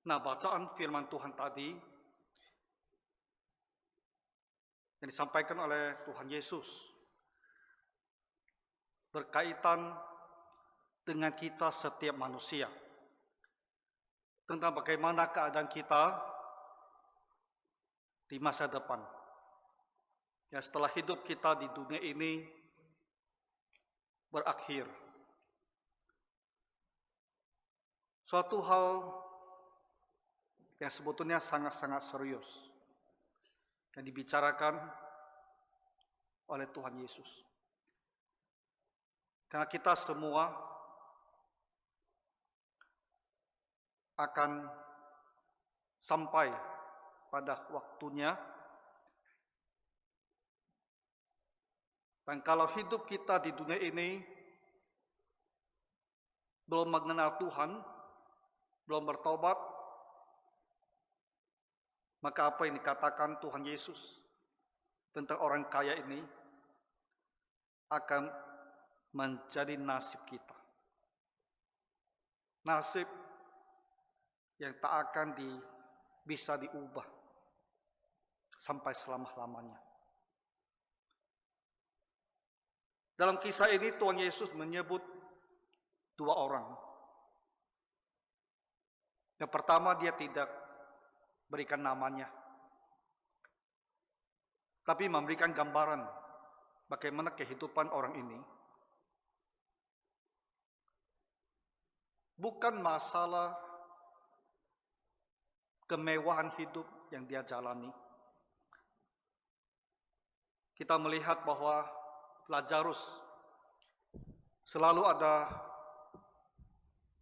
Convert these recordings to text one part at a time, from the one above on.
Nah, bacaan firman Tuhan tadi yang disampaikan oleh Tuhan Yesus berkaitan dengan kita setiap manusia, tentang bagaimana keadaan kita di masa depan. Ya, setelah hidup kita di dunia ini berakhir. Suatu hal yang sebetulnya sangat-sangat serius yang dibicarakan oleh Tuhan Yesus. Karena kita semua akan sampai pada waktunya, dan kalau hidup kita di dunia ini belum mengenal Tuhan, belum bertobat, maka apa yang dikatakan Tuhan Yesus tentang orang kaya ini akan menjadi nasib kita. Nasib yang tak akan bisa diubah sampai selama-lamanya. Dalam kisah ini Tuhan Yesus menyebut dua orang. Yang pertama, dia tidak berikan namanya, tapi memberikan gambaran bagaimana kehidupan orang ini. Bukan masalah kemewahan hidup yang dia jalani. Kita melihat bahwa Lazarus selalu ada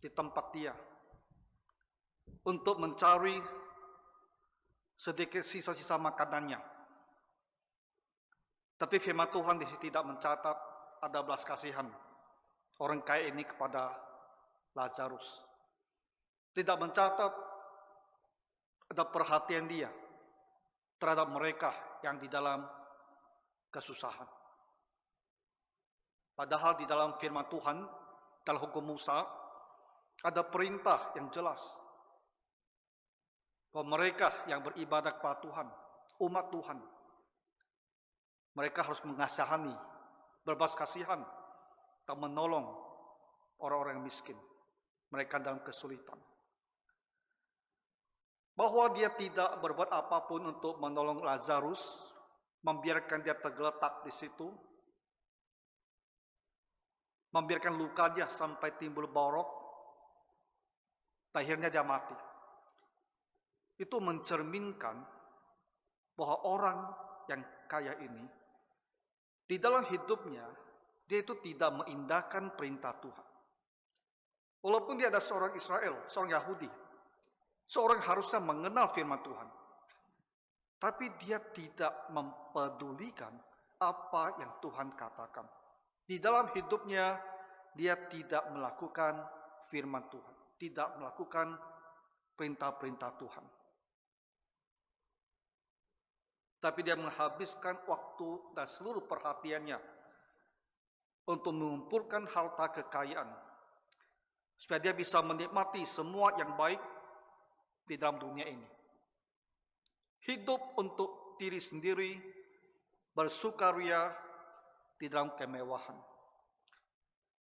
di tempat dia untuk mencari sedikit sisa-sisa makanannya. Tapi firman Tuhan di sini tidak mencatat ada belas kasihan orang kaya ini kepada Lazarus. Tidak mencatat ada perhatian dia terhadap mereka yang di dalam kesusahan. Padahal di dalam firman Tuhan, dalam hukum Musa, ada perintah yang jelas bahwa mereka yang beribadah kepada Tuhan, umat Tuhan, mereka harus mengasihani, berbelas kasihan, dan menolong orang-orang miskin, mereka dalam kesulitan. Bahwa dia tidak berbuat apapun untuk menolong Lazarus, membiarkan dia tergeletak di situ, membiarkan luka dia sampai timbul borok, akhirnya dia mati. Itu mencerminkan bahwa orang yang kaya ini, di dalam hidupnya, dia itu tidak mengindahkan perintah Tuhan. Walaupun dia ada seorang Israel, seorang Yahudi, seorang harusnya mengenal firman Tuhan, tapi dia tidak mempedulikan apa yang Tuhan katakan. Di dalam hidupnya, dia tidak melakukan firman Tuhan, tidak melakukan perintah-perintah Tuhan. Tapi dia menghabiskan waktu dan seluruh perhatiannya untuk mengumpulkan harta kekayaan, supaya dia bisa menikmati semua yang baik di dalam dunia ini. Hidup untuk diri sendiri, bersukaria di dalam kemewahan.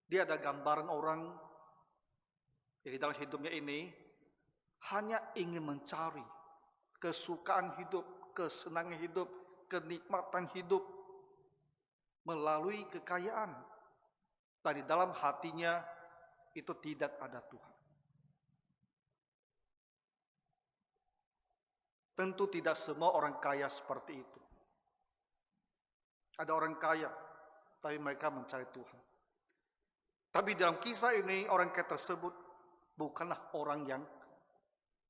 Dia ada gambaran orang yang di dalam hidupnya ini hanya ingin mencari kesukaan hidup, kesenangan hidup, kenikmatan hidup melalui kekayaan. Dan di dalam hatinya itu tidak ada Tuhan. Tentu tidak semua orang kaya seperti itu. Ada orang kaya, tapi mereka mencari Tuhan. Tapi dalam kisah ini, orang kaya tersebut bukanlah orang yang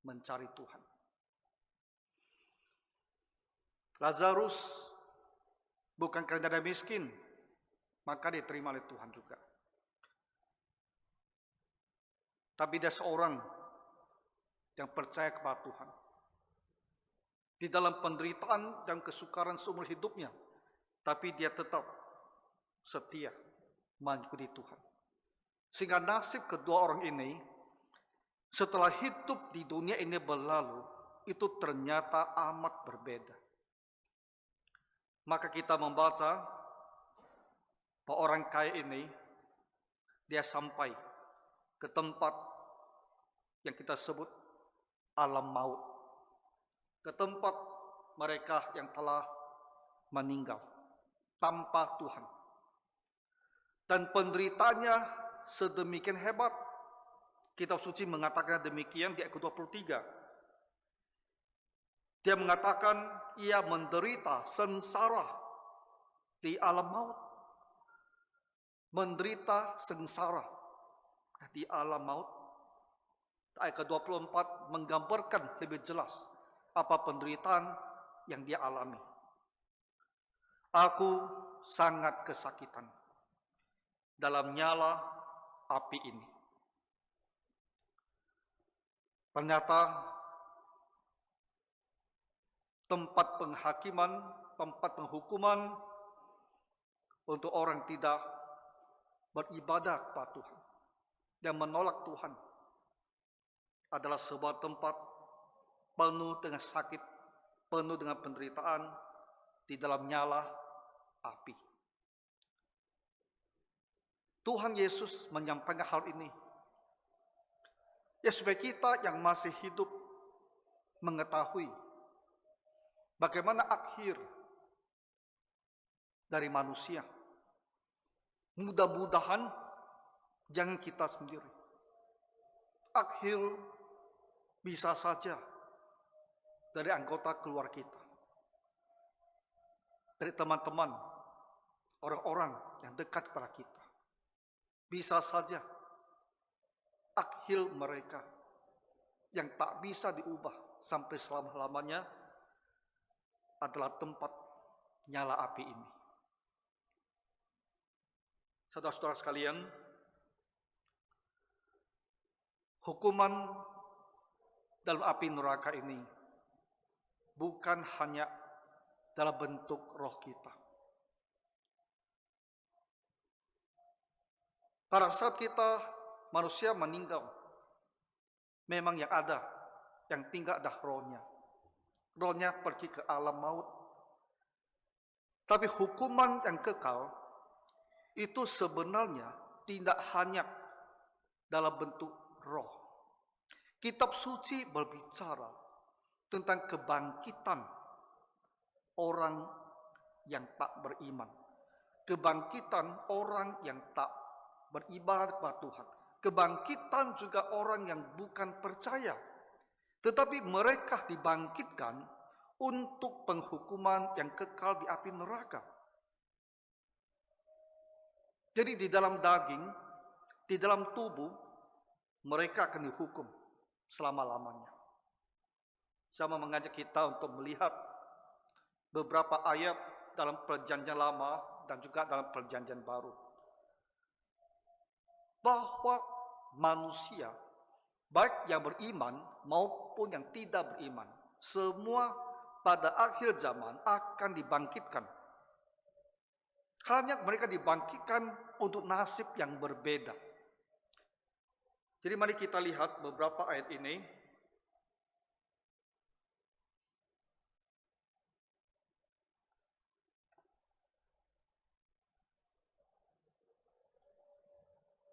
mencari Tuhan. Lazarus bukan karena dia miskin, maka diterima oleh Tuhan juga. Tapi dia seorang yang percaya kepada Tuhan. Di dalam penderitaan dan kesukaran seumur hidupnya, tapi dia tetap setia mengikuti Tuhan. Sehingga nasib kedua orang ini setelah hidup di dunia ini berlalu, itu ternyata amat berbeda. Maka kita membaca bahwa orang kaya ini, dia sampai ke tempat yang kita sebut alam maut, ke tempat mereka yang telah meninggal tanpa Tuhan. Dan penderitanya sedemikian hebat. Kitab suci mengatakan demikian di ayat ke-23. Dia mengatakan ia menderita sengsara di alam maut. Menderita sengsara di alam maut. Ayat ke-24 menggambarkan lebih jelas apa penderitaan yang dia alami. Aku sangat kesakitan dalam nyala api ini. Ternyata tempat penghakiman, tempat penghukuman untuk orang tidak beribadah kepada Tuhan dan menolak Tuhan adalah sebuah tempat penuh dengan sakit, penuh dengan penderitaan di dalam nyala api. Tuhan Yesus menyampaikan hal ini ya supaya kita yang masih hidup mengetahui bagaimana akhir dari manusia. Mudah-mudahan jangan kita sendiri. Akhir bisa saja dari anggota keluarga kita, dari teman-teman, orang-orang yang dekat kepada kita. Bisa saja akhir mereka yang tak bisa diubah sampai selama-lamanya adalah tempat nyala api ini. Saudara-saudara sekalian, hukuman dalam api neraka ini bukan hanya dalam bentuk roh kita. Pada saat kita manusia meninggal, memang yang ada, yang tinggal adalah rohnya. Rohnya pergi ke alam maut. Tapi hukuman yang kekal itu sebenarnya tidak hanya dalam bentuk roh. Kitab suci berbicara tentang kebangkitan orang yang tak beriman. Kebangkitan orang yang tak beribadat kepada Tuhan. Kebangkitan juga orang yang bukan percaya. Tetapi mereka dibangkitkan untuk penghukuman yang kekal di api neraka. Jadi di dalam daging, di dalam tubuh, mereka akan dihukum selama-lamanya. Saya mau mengajak kita untuk melihat beberapa ayat dalam perjanjian lama dan juga dalam perjanjian baru. Bahwa manusia, baik yang beriman maupun yang tidak beriman, semua pada akhir zaman akan dibangkitkan. Hanya mereka dibangkitkan untuk nasib yang berbeda. Jadi mari kita lihat beberapa ayat ini.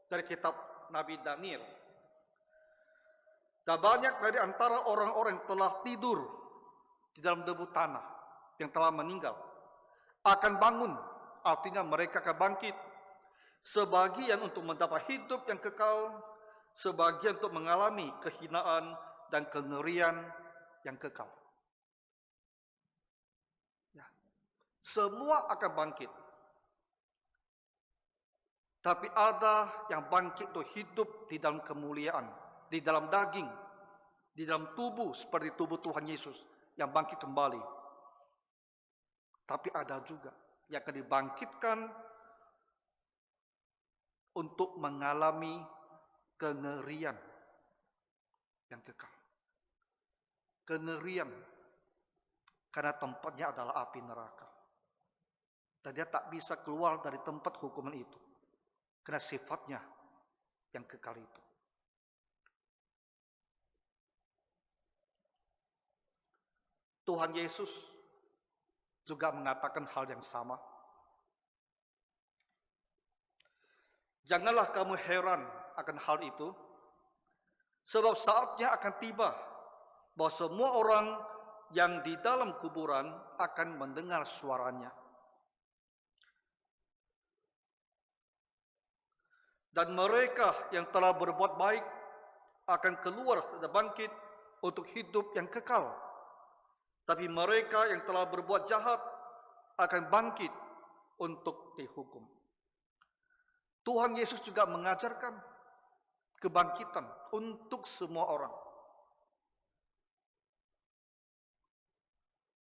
Dari kitab Nabi Daniel. Dan banyak dari antara orang-orang yang telah tidur di dalam debu tanah, yang telah meninggal, akan bangun, artinya mereka akan bangkit. Sebagian untuk mendapat hidup yang kekal, sebagian untuk mengalami kehinaan dan kengerian yang kekal. Ya. Semua akan bangkit. Tapi ada yang bangkit untuk hidup di dalam kemuliaan, di dalam daging, di dalam tubuh seperti tubuh Tuhan Yesus yang bangkit kembali. Tapi ada juga yang akan dibangkitkan untuk mengalami kengerian yang kekal. Kengerian karena tempatnya adalah api neraka. Dan dia tak bisa keluar dari tempat hukuman itu. Karena sifatnya yang kekal itu. Tuhan Yesus juga mengatakan hal yang sama. Janganlah kamu heran akan hal itu, sebab saatnya akan tiba bahwa semua orang yang di dalam kuburan akan mendengar suaranya. Dan mereka yang telah berbuat baik akan keluar dan bangkit untuk hidup yang kekal. Tapi mereka yang telah berbuat jahat akan bangkit untuk dihukum. Tuhan Yesus juga mengajarkan kebangkitan untuk semua orang.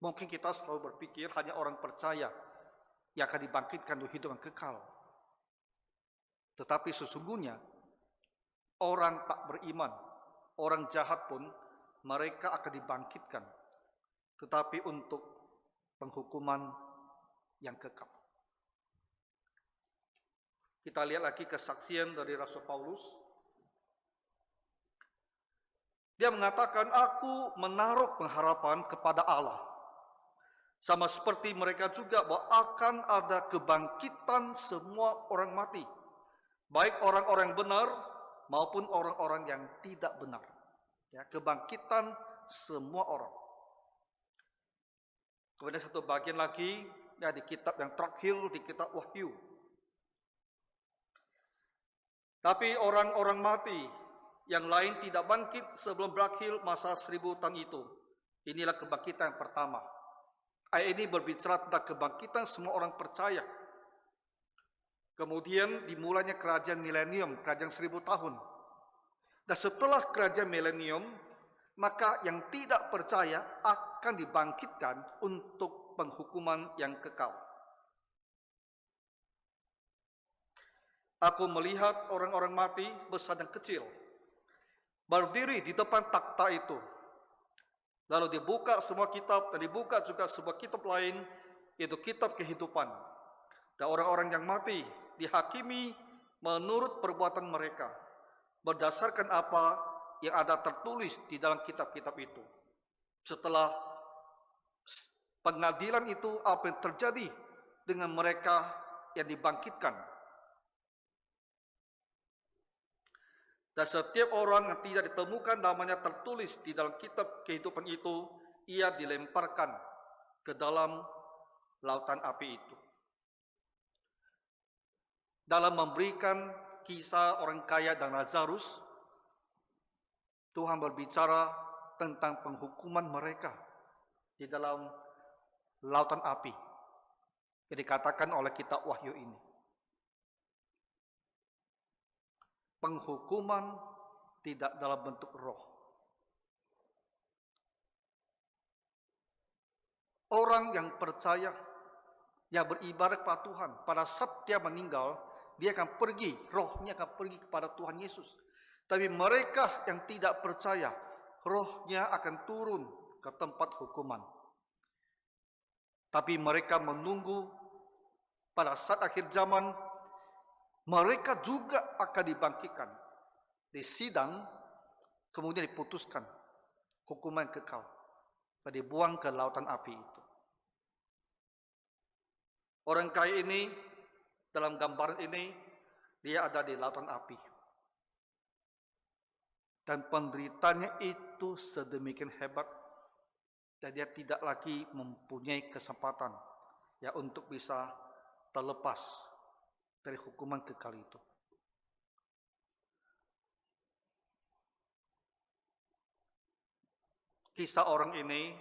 Mungkin kita selalu berpikir hanya orang percaya yang akan dibangkitkan untuk hidup yang kekal. Tetapi sesungguhnya orang tak beriman, orang jahat pun mereka akan dibangkitkan, tetapi untuk penghukuman yang kekal. Kita lihat lagi kesaksian dari Rasul Paulus. Dia mengatakan, aku menaruh pengharapan kepada Allah. Sama seperti mereka juga bahwa akan ada kebangkitan semua orang mati. Baik orang-orang benar maupun orang-orang yang tidak benar. Ya, kebangkitan semua orang. Kemudian satu bagian lagi, ya, di kitab yang terakhir, di kitab Wahyu. Tapi orang-orang mati yang lain tidak bangkit sebelum berakhir masa 1000 tahun itu. Inilah kebangkitan yang pertama. Ayat ini berbicara tentang kebangkitan semua orang percaya. Kemudian dimulainya kerajaan milenium, kerajaan 1000 tahun. Dan setelah kerajaan milenium, maka yang tidak percaya akan dibangkitkan untuk penghukuman yang kekal. Aku melihat orang-orang mati besar dan kecil berdiri di depan takhta itu. Lalu dibuka semua kitab dan dibuka juga sebuah kitab lain, yaitu kitab kehidupan. Dan orang-orang yang mati dihakimi menurut perbuatan mereka, berdasarkan apa yang ada tertulis di dalam kitab-kitab itu. Setelah pengadilan itu, apa yang terjadi dengan mereka yang dibangkitkan. Dan setiap orang yang tidak ditemukan namanya tertulis di dalam kitab kehidupan itu, ia dilemparkan ke dalam lautan api itu. Dalam memberikan kisah orang kaya dan Lazarus, Tuhan berbicara tentang penghukuman mereka di dalam lautan api yang dikatakan oleh kitab Wahyu ini. Penghukuman tidak dalam bentuk roh. Orang yang percaya, yang beribadah kepada Tuhan, pada saat dia meninggal, dia akan pergi, rohnya akan pergi kepada Tuhan Yesus. Tapi mereka yang tidak percaya, rohnya akan turun ke tempat hukuman. Tapi mereka menunggu pada saat akhir zaman, mereka juga akan dibangkitkan, disidang, kemudian diputuskan hukuman kekal dan dibuang ke lautan api itu. Orang kaya ini, dalam gambaran ini, dia ada di lautan api. Dan penderitanya itu sedemikian hebat, dan dia tidak lagi mempunyai kesempatan ya untuk bisa terlepas dari hukuman kekal itu. Kisah orang ini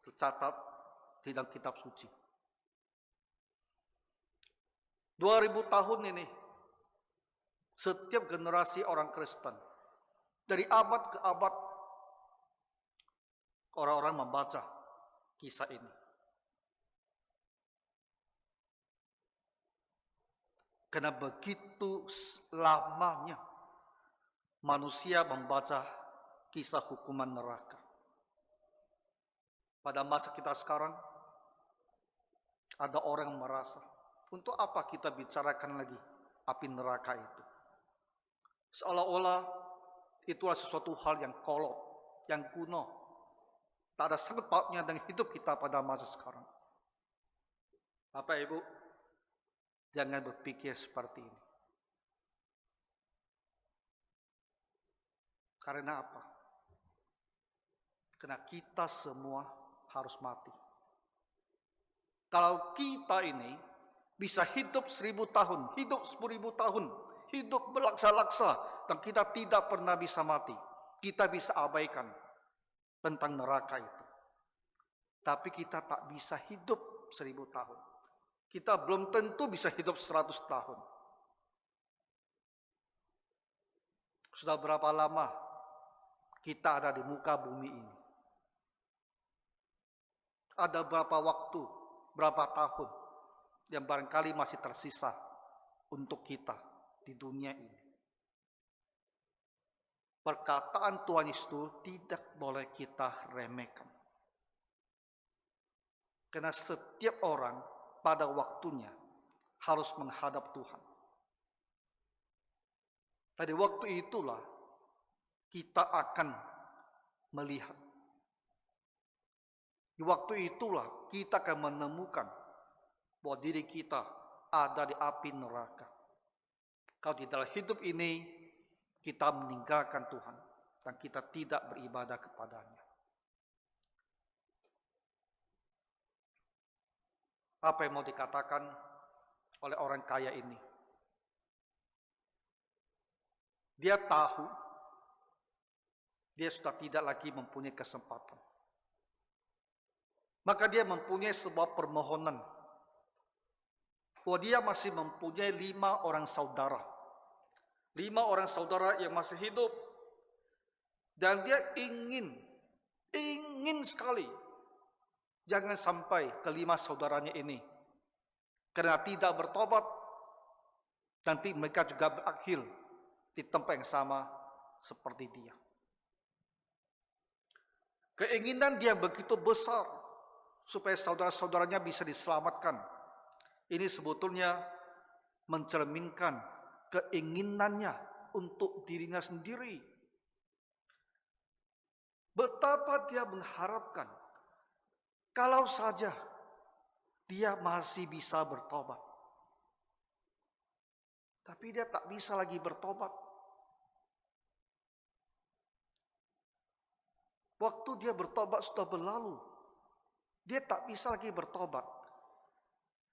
tercatat di dalam kitab suci. 2000 tahun ini, setiap generasi orang Kristen, dari abad ke abad, orang-orang membaca kisah ini. Karena begitu lamanya manusia membaca kisah hukuman neraka. Pada masa kita sekarang, ada orang yang merasa, untuk apa kita bicarakan lagi api neraka itu? Seolah-olah itulah sesuatu hal yang kolot, yang kuno. Tak ada sangkut pautnya dengan hidup kita pada masa sekarang. Bapak Ibu, jangan berpikir seperti ini. Karena apa? Karena kita semua harus mati. Kalau kita ini bisa hidup 1000 tahun, hidup 10.000 tahun, hidup berlaksa-laksa, dan kita tidak pernah bisa mati, kita bisa abaikan tentang neraka itu. Tapi kita tak bisa hidup 1000 tahun. Kita belum tentu bisa hidup 100 tahun. Sudah berapa lama kita ada di muka bumi ini? Ada berapa waktu, berapa tahun yang barangkali masih tersisa untuk kita di dunia ini? Perkataan Tuhan Yesus tidak boleh kita remehkan. Karena setiap orang pada waktunya harus menghadap Tuhan. Pada waktu itulah kita akan melihat. Di waktu itulah kita akan menemukan bahwa diri kita ada di api neraka. Kalau di dalam hidup ini kita meninggalkan Tuhan dan kita tidak beribadah kepadanya. Apa yang mau dikatakan oleh orang kaya ini? Dia tahu dia sudah tidak lagi mempunyai kesempatan. Maka dia mempunyai sebuah permohonan bahwa dia masih mempunyai 5 orang saudara. 5 orang saudara yang masih hidup. Dan dia ingin sekali jangan sampai ke-5 saudaranya ini karena tidak bertobat, nanti mereka juga berakhir di tempat yang sama seperti dia. Keinginan dia begitu besar supaya saudara-saudaranya bisa diselamatkan. Ini sebetulnya mencerminkan keinginannya untuk dirinya sendiri. Betapa dia mengharapkan kalau saja dia masih bisa bertobat. Tapi dia tak bisa lagi bertobat. Waktu dia bertobat sudah berlalu. Dia tak bisa lagi bertobat.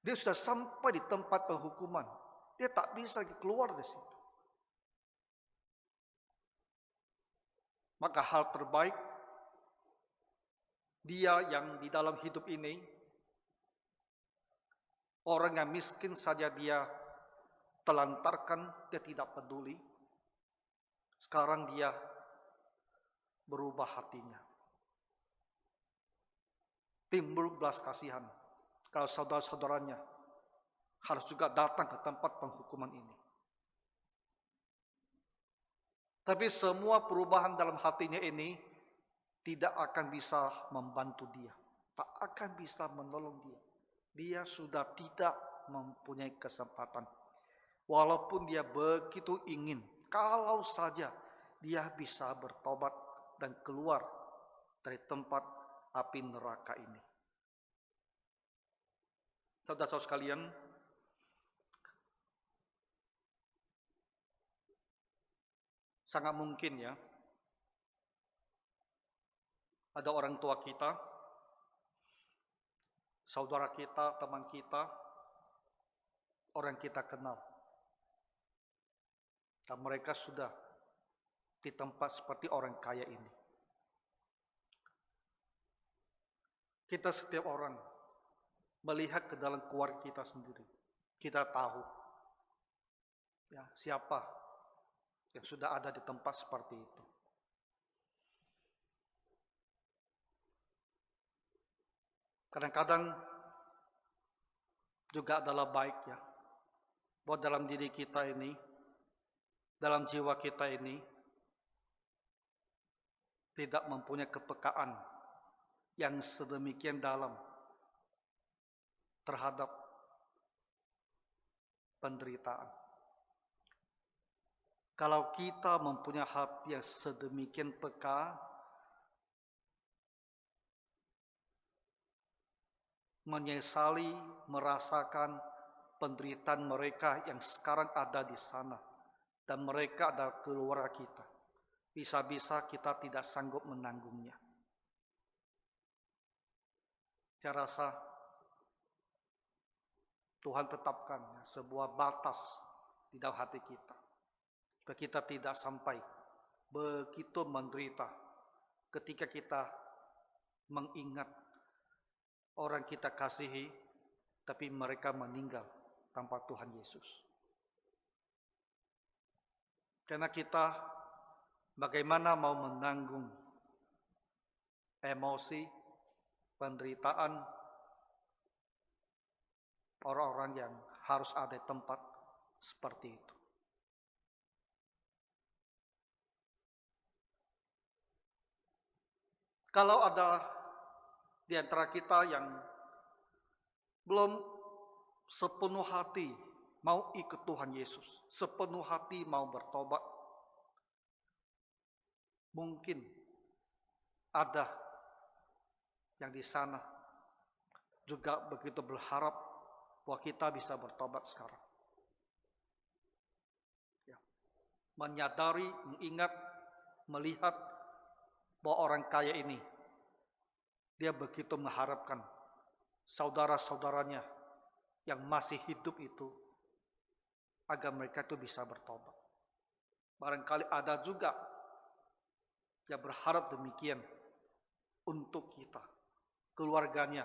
Dia sudah sampai di tempat penghukuman. Dia tak bisa lagi keluar dari situ. Maka hal terbaik dia yang di dalam hidup ini, orang yang miskin saja dia telantarkan, dia tidak peduli. Sekarang dia berubah hatinya. Timbul belas kasihan kalau saudara-saudaranya harus juga datang ke tempat penghukuman ini. Tapi semua perubahan dalam hatinya ini tidak akan bisa membantu dia. Tak akan bisa menolong dia. Dia sudah tidak mempunyai kesempatan. Walaupun dia begitu ingin, kalau saja dia bisa bertobat dan keluar dari tempat api neraka ini. Saudara-saudara sekalian, sangat mungkin ya, ada orang tua kita, saudara kita, teman kita, orang kita kenal. Dan mereka sudah di tempat seperti orang kaya ini. Kita setiap orang melihat ke dalam keluarga kita sendiri. Kita tahu ya, siapa yang sudah ada di tempat seperti itu. Kadang-kadang juga adalah baik ya, buat dalam diri kita ini, dalam jiwa kita ini, tidak mempunyai kepekaan yang sedemikian dalam terhadap penderitaan. Kalau kita mempunyai hati yang sedemikian peka, menyesali, merasakan penderitaan mereka yang sekarang ada di sana. Dan mereka adalah keluarga kita. Bisa-bisa kita tidak sanggup menanggungnya. Saya rasa Tuhan tetapkan sebuah batas di dalam hati kita. Supaya kita tidak sampai begitu menderita ketika kita mengingat orang kita kasihi, tapi mereka meninggal tanpa Tuhan Yesus. Karena kita bagaimana mau menanggung emosi, penderitaan orang-orang yang harus ada di tempat seperti itu. Kalau ada di antara kita yang belum sepenuh hati mau ikut Tuhan Yesus, sepenuh hati mau bertobat, mungkin ada yang di sana juga begitu berharap bahwa kita bisa bertobat sekarang. Ya. Menyadari, mengingat, melihat bahwa orang kaya ini, dia begitu mengharapkan saudara-saudaranya yang masih hidup itu, agar mereka itu bisa bertobat. Barangkali ada juga yang berharap demikian untuk kita, keluarganya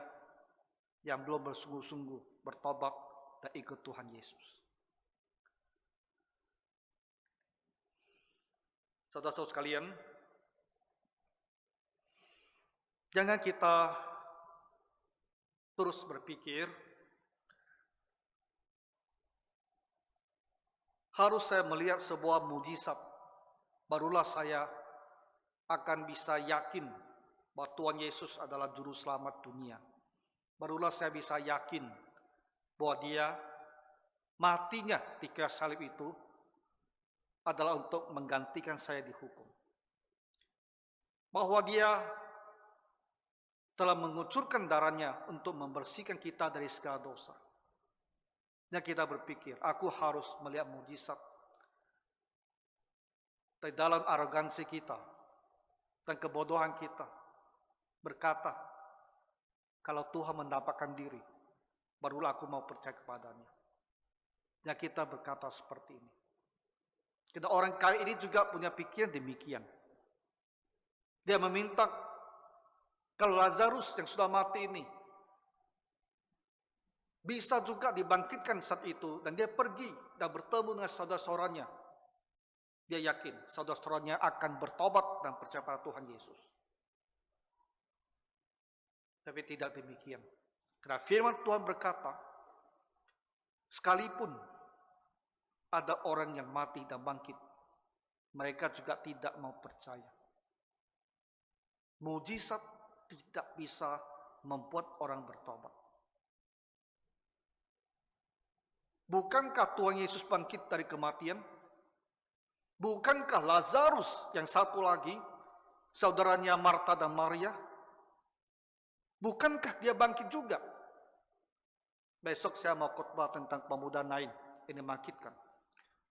yang belum bersungguh-sungguh bertobat dan ikut Tuhan Yesus. Saudara-saudara sekalian, jangan kita terus berpikir, harus saya melihat sebuah mujizat, barulah saya akan bisa yakin bahwa Tuhan Yesus adalah juru selamat dunia. Barulah saya bisa yakin bahwa dia matinya di kayu salib itu adalah untuk menggantikan saya dihukum. Bahwa dia telah mengucurkan darahnya untuk membersihkan kita dari segala dosa. Dan kita berpikir, aku harus melihat mujizat. Dari dalam arogansi kita dan kebodohan kita berkata, kalau Tuhan menampakkan diri, barulah aku mau percaya kepadanya. Dan kita berkata seperti ini. Karena orang kaya ini juga punya pikiran demikian. Dia meminta kalau Lazarus yang sudah mati ini bisa juga dibangkitkan saat itu, dan dia pergi dan bertemu dengan saudara-saudaranya. Dia yakin saudara-saudaranya akan bertobat dan percaya pada Tuhan Yesus. Tapi tidak demikian. Karena firman Tuhan berkata, sekalipun ada orang yang mati dan bangkit, mereka juga tidak mau percaya. Mujizat tidak bisa membuat orang bertobat. Bukankah Tuhan Yesus bangkit dari kematian? Bukankah Lazarus yang satu lagi, saudaranya Marta dan Maria, bukankah dia bangkit juga? Besok saya mau khotbah tentang pemuda Nain, ini bangkitkan.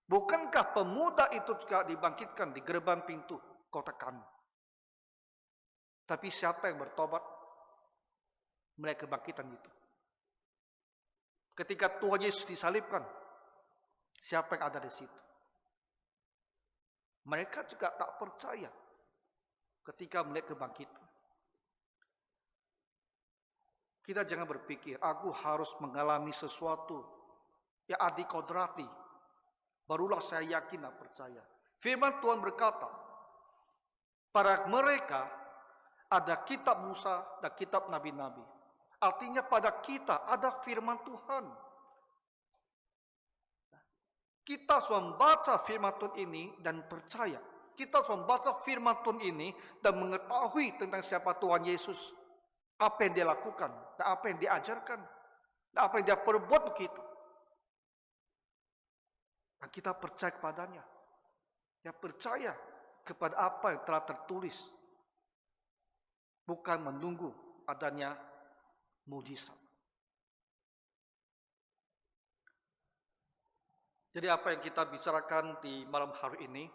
Bukankah pemuda itu juga dibangkitkan di gerbang pintu kota kami? Tapi siapa yang bertobat melihat kebangkitan itu? Ketika Tuhan Yesus disalibkan, siapa yang ada di situ? Mereka juga tak percaya ketika melihat kebangkitan. Kita jangan berpikir, aku harus mengalami sesuatu yang adikodrati, barulah saya yakin dan percaya. Firman Tuhan berkata, pada mereka ada kitab Musa dan kitab nabi-nabi. Artinya pada kita ada firman Tuhan. Kita harus membaca firman Tuhan ini dan percaya. Kita harus membaca firman Tuhan ini dan mengetahui tentang siapa Tuhan Yesus. Apa yang dia lakukan, dan apa yang diajarkan, dan apa yang dia perbuat untuk kita. Dan kita percaya kepadanya. Ya percaya kepada apa yang telah tertulis. Bukan menunggu adanya mujizat. Jadi apa yang kita bicarakan di malam hari ini,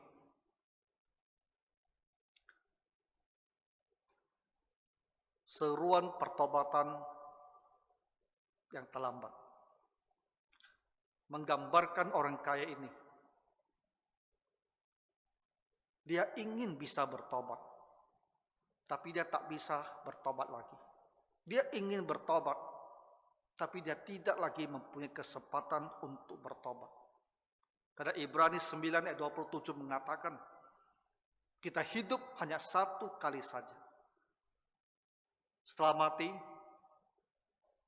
seruan pertobatan yang terlambat. Menggambarkan orang kaya ini. Dia ingin bisa bertobat, tapi dia tak bisa bertobat lagi. Dia ingin bertobat, tapi dia tidak lagi mempunyai kesempatan untuk bertobat. Karena Ibrani 9 ayat 27 mengatakan, kita hidup hanya satu kali saja. Setelah mati,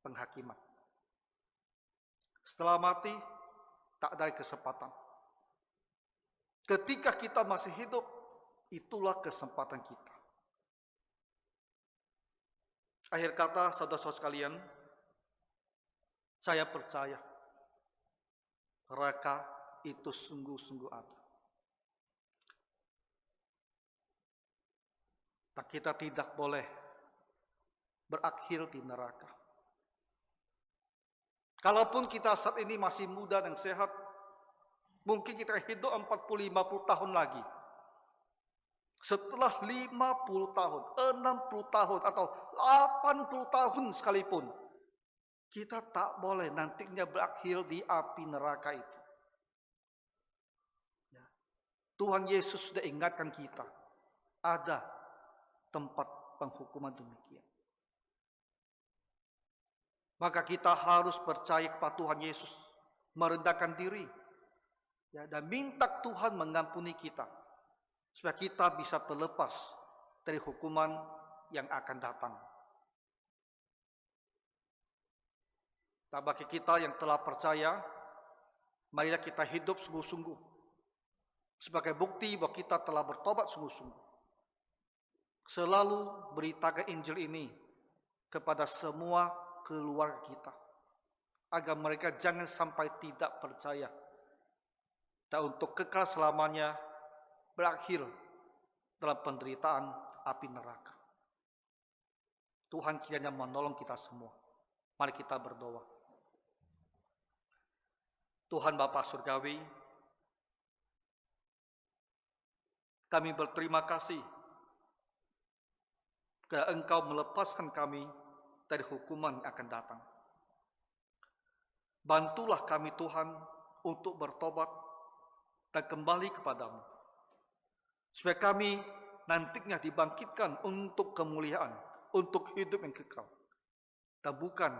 penghakiman. Setelah mati, tak ada kesempatan. Ketika kita masih hidup, itulah kesempatan kita. Akhir kata, saudara-saudara sekalian, saya percaya neraka itu sungguh-sungguh ada. Dan kita tidak boleh berakhir di neraka. Kalaupun kita saat ini masih muda dan sehat, mungkin kita hidup 40-50 tahun lagi. Setelah 50 tahun, 60 tahun, atau 80 tahun sekalipun, kita tak boleh nantinya berakhir di api neraka itu. Tuhan Yesus sudah ingatkan kita, ada tempat penghukuman demikian. Maka kita harus percaya kepada Tuhan Yesus, merendahkan diri, dan minta Tuhan mengampuni kita, supaya kita bisa terlepas dari hukuman yang akan datang. Nah, bagi kita yang telah percaya, marilah kita hidup sungguh-sungguh, sebagai bukti bahwa kita telah bertobat sungguh-sungguh. Selalu beritakan Injil ini kepada semua keluarga kita, agar mereka jangan sampai tidak percaya, dan untuk kekal selamanya berakhir dalam penderitaan api neraka. Tuhan kiranya menolong kita semua. Mari kita berdoa. Tuhan Bapa Surgawi, kami berterima kasih karena Engkau melepaskan kami dari hukuman yang akan datang. Bantulah kami Tuhan untuk bertobat dan kembali kepadamu, supaya kami nantinya dibangkitkan untuk kemuliaan, untuk hidup yang kekal, dan bukan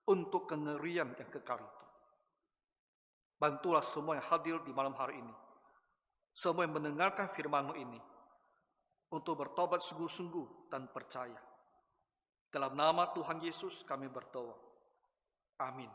untuk kengerian yang kekal itu. Bantulah semua yang hadir di malam hari ini, semua yang mendengarkan firman-Mu ini, untuk bertobat sungguh-sungguh dan percaya. Dalam nama Tuhan Yesus kami berdoa. Amin.